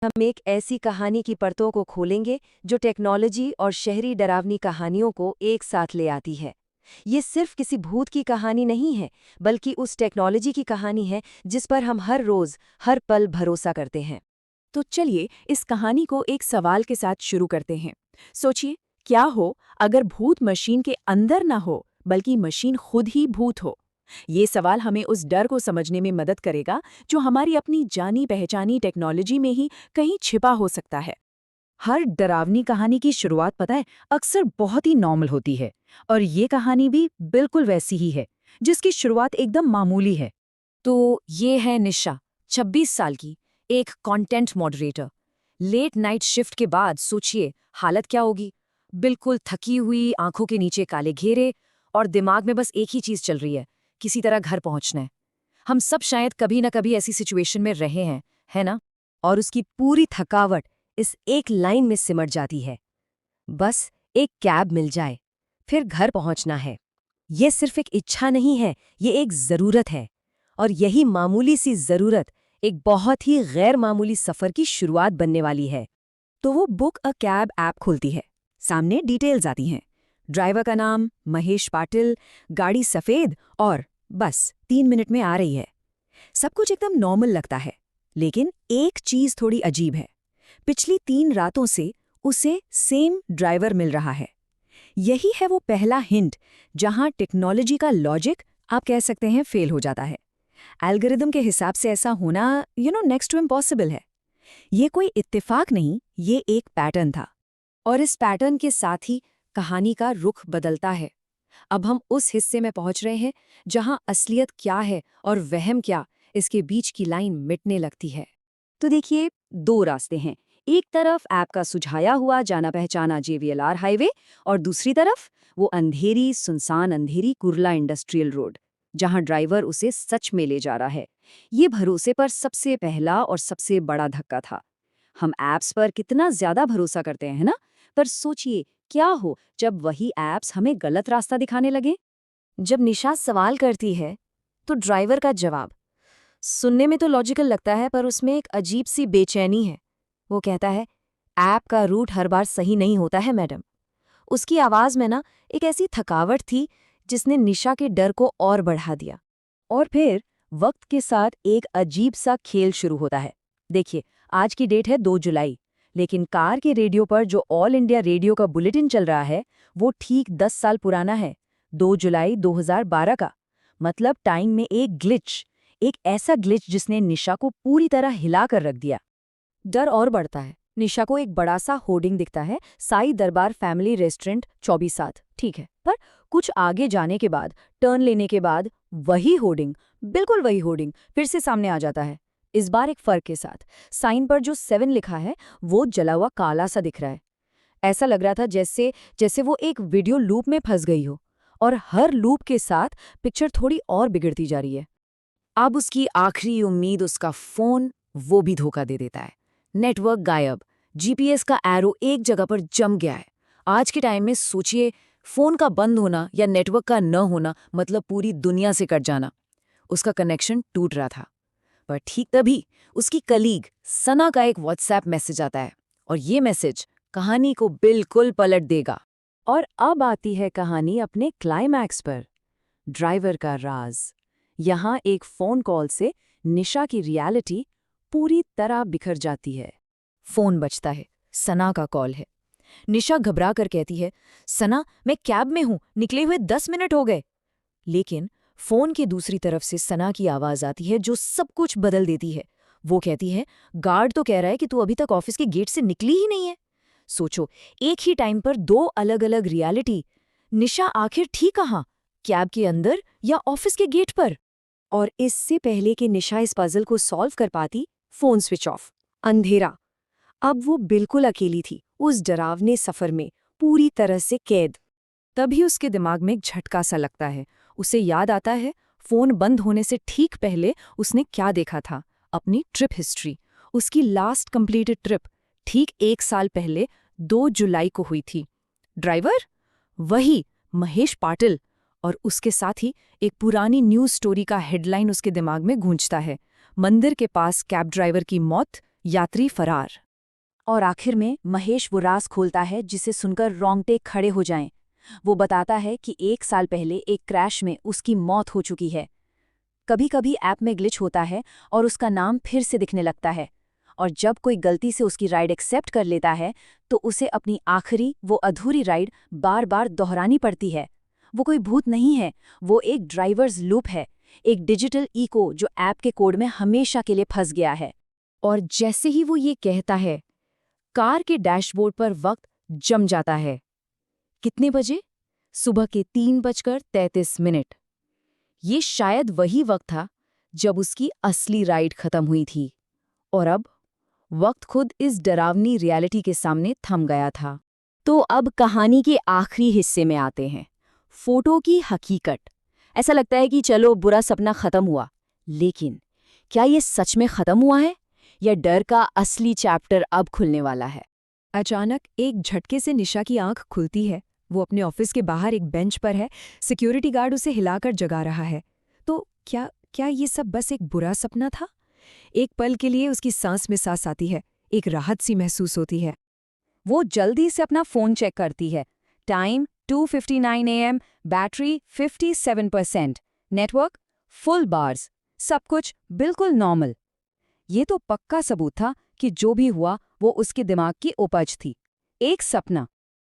हम एक ऐसी कहानी की परतों को खोलेंगे जो टेक्नोलॉजी और शहरी डरावनी कहानियों को एक साथ ले आती है। ये सिर्फ किसी भूत की कहानी नहीं है, बल्कि उस टेक्नोलॉजी की कहानी है जिस पर हम हर रोज, हर पल भरोसा करते हैं। तो चलिए इस कहानी को एक सवाल के साथ शुरू करते हैं। सोचिए, क्या हो अगर भूत मशीन के अंदर ना हो, बल्कि मशीन खुद ही भूत हो। ये सवाल हमें उस डर को समझने में मदद करेगा जो हमारी अपनी जानी पहचानी टेक्नोलॉजी में ही कहीं छिपा हो सकता है। हर डरावनी कहानी की शुरुआत पता है अक्सर बहुत ही नॉर्मल होती है, और ये कहानी भी बिल्कुल वैसी ही है, जिसकी शुरुआत एकदम मामूली है। तो ये है निशा, 26 साल की, एक content moderator. Late night shift के बाद सोचिए हालत क्या होगी। बिल्कुल थकी हुई, आंखों के नीचे काले घेरे, और दिमाग में बस एक ही चीज चल रही है, किसी तरह घर पहुंचना है। हम सब शायद कभी ना कभी ऐसी सिचुएशन में रहे हैं, है ना? और उसकी पूरी थकावट इस एक लाइन में सिमट जाती है, बस एक कैब मिल जाए, फिर घर पहुंचना है। ये सिर्फ एक इच्छा नहीं है, ये एक ज़रूरत है। और यही मामूली सी ज़रूरत एक बहुत ही गैर मामूली सफ़र की शुरुआत बनने वाली है। तो वो बुक अ कैब ऐप खुलती है। सामने डिटेल्स आती हैं। ड्राइवर का नाम महेश पाटिल, गाड़ी सफ़ेद, और बस 3 मिनट में आ रही है। सब कुछ एकदम नॉर्मल लगता है, लेकिन एक चीज़ थोड़ी अजीब है। पिछली 3 रातों से उसे सेम ड्राइवर मिल रहा है। यही है वो पहला हिंट जहां टेक्नोलॉजी का लॉजिक, आप कह सकते हैं, फेल हो जाता है। एल्गोरिदम के हिसाब से ऐसा होना नेक्स्ट टू इम्पॉसिबल है। ये कोई इत्तेफाक नहीं, ये एक पैटर्न था। और इस पैटर्न के साथ ही कहानी का रुख बदलता है। अब हम उस हिस्से में पहुंच रहे हैं जहां असलियत क्या है और वहम क्या, इसके बीच की लाइन मिटने लगती है। तो देखिए, दो रास्ते हैं। एक तरफ ऐप का सुझाया हुआ जाना पहचाना JVLR हाईवे, और दूसरी तरफ वो अंधेरी सुनसान अंधेरी कुर्ला इंडस्ट्रियल रोड, जहां ड्राइवर उसे सच में ले जा रहा है। ये भरोसे पर सबसे पहला और सबसे बड़ा धक्का था। हम ऐप्स पर कितना ज्यादा भरोसा करते हैं ना, पर सोचिए क्या हो जब वही ऐप्स हमें गलत रास्ता दिखाने लगे। जब निशा सवाल करती है तो ड्राइवर का जवाब सुनने में तो लॉजिकल लगता है, पर उसमें एक अजीब सी बेचैनी है। वो कहता है, ऐप का रूट हर बार सही नहीं होता है मैडम। उसकी आवाज में ना एक ऐसी थकावट थी जिसने निशा के डर को और बढ़ा दिया। और फिर वक्त के साथ एक अजीब सा खेल शुरू होता है। देखिए, आज की डेट है 2 जुलाई, लेकिन कार के रेडियो पर जो ऑल इंडिया रेडियो का बुलेटिन चल रहा है वो ठीक 10 साल पुराना है, 2 जुलाई 2012 का। मतलब टाइम में एक ग्लिच, एक ऐसा ग्लिच जिसने निशा को पूरी तरह हिला कर रख दिया। डर और बढ़ता है। निशा को एक बड़ा सा होर्डिंग दिखता है, साई दरबार फैमिली रेस्टोरेंट 24/7, ठीक है। पर कुछ आगे जाने के बाद, टर्न लेने के बाद, वही होर्डिंग, बिल्कुल वही होर्डिंग फिर से सामने आ जाता है। इस बार एक फर्क के साथ, साइन पर जो 7 लिखा है वो जला हुआ काला सा दिख रहा है। ऐसा लग रहा था जैसे जैसे वो एक वीडियो लूप में फंस गई हो, और हर लूप के साथ पिक्चर थोड़ी और बिगड़ती जा रही है। अब उसकी आखिरी उम्मीद, उसका फोन, वो भी धोखा दे देता है। नेटवर्क गायब, GPS का एरो एक जगह पर जम गया है। आज के टाइम में सोचिए, फोन का बंद होना या नेटवर्क का न होना मतलब पूरी दुनिया से कट जाना। उसका कनेक्शन टूट रहा था। पर ठीक तभी उसकी कलीग सना का एक व्हाट्सएप मैसेज आता है, और ये मैसेज कहानी को बिल्कुल पलट देगा। और अब आती है कहानी अपने क्लाइमैक्स पर, ड्राइवर का राज। यहाँ एक फोन कॉल से निशा की रियलिटी पूरी तरह बिखर जाती है। फोन बजता है, सना का कॉल है। निशा घबरा कर कहती है, सना, मैं कैब में हूं, निकले हुए 10 मिनट हो गए। लेकिन फोन की दूसरी तरफ से सना की आवाज आती है जो सब कुछ बदल देती है। वो कहती है, गार्ड तो कह रहा है कि तू अभी तक ऑफिस के गेट से निकली ही नहीं है। सोचो, एक ही टाइम पर दो अलग अलग रियलिटी। निशा आखिर थी कहाँ, कैब के अंदर या ऑफिस के गेट पर? और इससे पहले कि निशा इस पजल को सॉल्व कर पाती, फोन स्विच ऑफ, अंधेरा। अब वो बिल्कुल अकेली थी उस डरावने सफर में, पूरी तरह से कैद। तभी उसके दिमाग में एक झटका सा लगता है। उसे याद आता है फोन बंद होने से ठीक पहले उसने क्या देखा था, अपनी ट्रिप हिस्ट्री। उसकी लास्ट कंप्लीटेड ट्रिप ठीक 1 साल पहले 2 जुलाई को हुई थी। ड्राइवर वही महेश पाटिल, और उसके साथ ही एक पुरानी न्यूज़ स्टोरी का हेडलाइन उसके दिमाग में गूंजता है, मंदिर के पास कैब ड्राइवर की मौत यात्री फरार। और आखिर में महेश वो राज खोलता है जिसे सुनकर रोंगटे खड़े हो जाएं। वो बताता है कि 1 साल पहले एक क्रैश में उसकी मौत हो चुकी है। कभी कभी ऐप में ग्लिच होता है और उसका नाम फिर से दिखने लगता है, और जब कोई गलती से उसकी राइड एक्सेप्ट कर लेता है तो उसे अपनी आखिरी वो अधूरी राइड बार बार दोहरानी पड़ती है। वो कोई भूत नहीं है, वो एक ड्राइवर्स लूप है, एक डिजिटल इको जो ऐप के कोड में हमेशा के लिए फंस गया है। और जैसे ही वो ये कहता है, कार के डैशबोर्ड पर वक्त जम जाता है। कितने बजे? सुबह के 3:33। ये शायद वही वक्त था जब उसकी असली राइड खत्म हुई थी, और अब वक्त खुद इस डरावनी रियलिटी के सामने थम गया था। तो अब कहानी के आखिरी हिस्से में आते हैं, फोटो की हकीकत। ऐसा लगता है कि चलो बुरा सपना खत्म हुआ, लेकिन क्या ये सच में खत्म हुआ है या डर का असली चैप्टर अब खुलने वाला है? अचानक एक झटके से निशा की आंख खुलती है। वो अपने ऑफिस के बाहर एक बेंच पर है। सिक्योरिटी गार्ड उसे हिलाकर जगा रहा है। तो क्या ये सब बस एक बुरा सपना था? एक पल के लिए उसकी सांस में सांस आती है, एक राहत सी महसूस होती है। वो जल्दी से अपना फोन चेक करती है। Time 2:59 AM, battery 57%, network full bars, सब कुछ बिल्कुल नॉर्मल। ये तो पक्का सबूत था कि जो भी हुआ वो उसके दिमाग की उपज थी, एक सपना।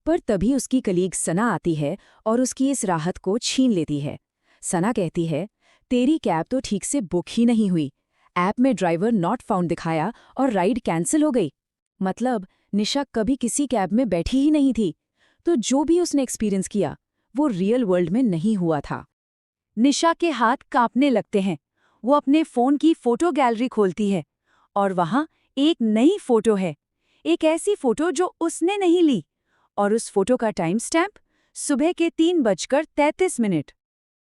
पर तभी उसकी कलीग सना आती है और उसकी इस राहत को छीन लेती है। सना कहती है, तेरी कैब तो ठीक से बुक ही नहीं हुई, ऐप में ड्राइवर नॉट फाउंड दिखाया और राइड कैंसिल हो गई। मतलब निशा कभी किसी कैब में बैठी ही नहीं थी। तो जो भी उसने एक्सपीरियंस किया वो रियल वर्ल्ड में नहीं हुआ था। निशा के हाथ कांपने लगते हैं। वो अपने फोन की फोटो गैलरी खोलती है और वहां एक नई फोटो है, एक ऐसी फोटो जो उसने नहीं ली, और उस फोटो का टाइम स्टैम्प सुबह के 3:33।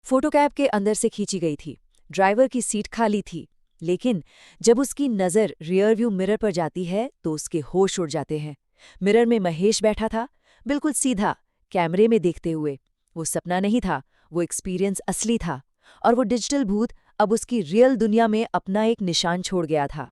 फोटो कैब के अंदर से खींची गई थी। ड्राइवर की सीट खाली थी, लेकिन जब उसकी नज़र रियर व्यू मिरर पर जाती है तो उसके होश उड़ जाते हैं। मिरर में महेश बैठा था, बिल्कुल सीधा, कैमरे में देखते हुए। वो सपना नहीं था, वो एक्सपीरियंस असली था, और वो डिजिटल भूत अब उसकी रियल दुनिया में अपना एक निशान छोड़ गया था।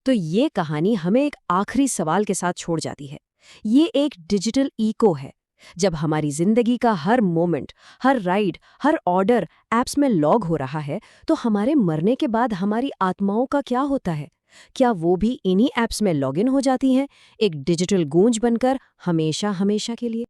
तो ये कहानी हमें एक आखिरी सवाल के साथ छोड़ जाती है। ये एक डिजिटल इको है। जब हमारी जिंदगी का हर मोमेंट, हर राइड, हर ऑर्डर ऐप्स में लॉग हो रहा है, तो हमारे मरने के बाद हमारी आत्माओं का क्या होता है? क्या वो भी इन्हीं ऐप्स में लॉगिन हो जाती हैं, एक डिजिटल गूंज बनकर हमेशा हमेशा के लिए?